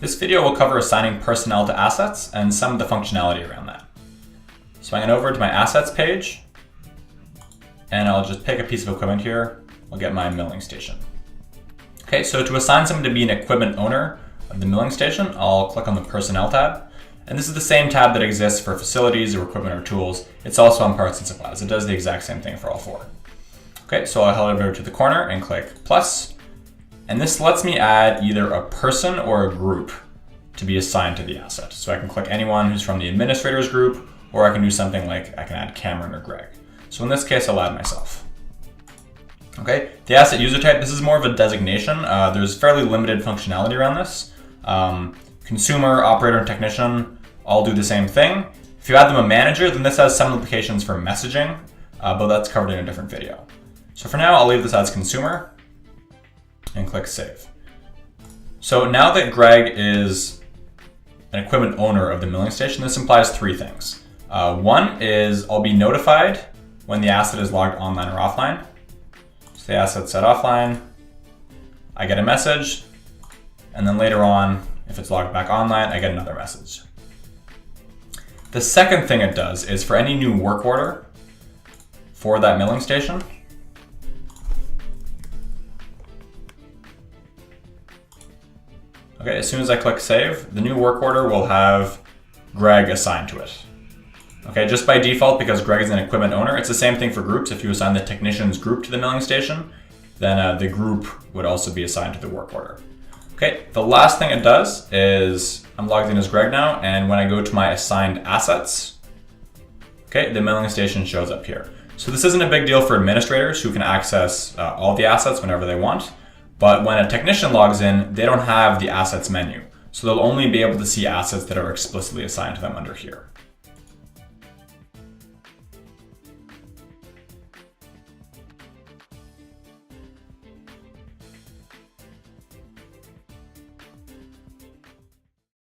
This video will cover assigning personnel to assets and some of the functionality around that. So I'm going over to my assets page, and I'll just pick a piece of equipment here. I'll get my milling station. Okay, so to assign someone to be an equipment owner of the milling station, I'll click on the Personnel tab. And this is the same tab that exists for facilities or equipment or tools. It's also on parts and supplies. It does the exact same thing for all four. Okay, so I'll head over to the corner and click plus. And this lets me add either a person or a group to be assigned to the asset. So I can click anyone who's from the administrators group, or I can do something like I can add Cameron or Greg. So in this case, I'll add myself. Okay, the asset user type, this is more of a designation. There's fairly limited functionality around this. Consumer, operator, and technician all do the same thing. If you add them a manager, then this has some implications for messaging, but that's covered in a different video. So for now, I'll leave this as consumer and click save. So now that Greg is an equipment owner of the milling station, this implies three things. One is I'll be notified when the asset is logged online or offline. So the asset's set offline, I get a message, and then later on, if it's logged back online, I get another message. The second thing it does is for any new work order for that milling station, okay, as soon as I click save, the new work order will have Greg assigned to it. Okay, just by default, because Greg is an equipment owner, it's the same thing for groups. If you assign the technicians group to the milling station, then the group would also be assigned to the work order. Okay, the last thing it does is I'm logged in as Greg now, and when I go to my assigned assets, okay, the milling station shows up here. So this isn't a big deal for administrators who can access all the assets whenever they want, but when a technician logs in, they don't have the assets menu. So they'll only be able to see assets that are explicitly assigned to them under here.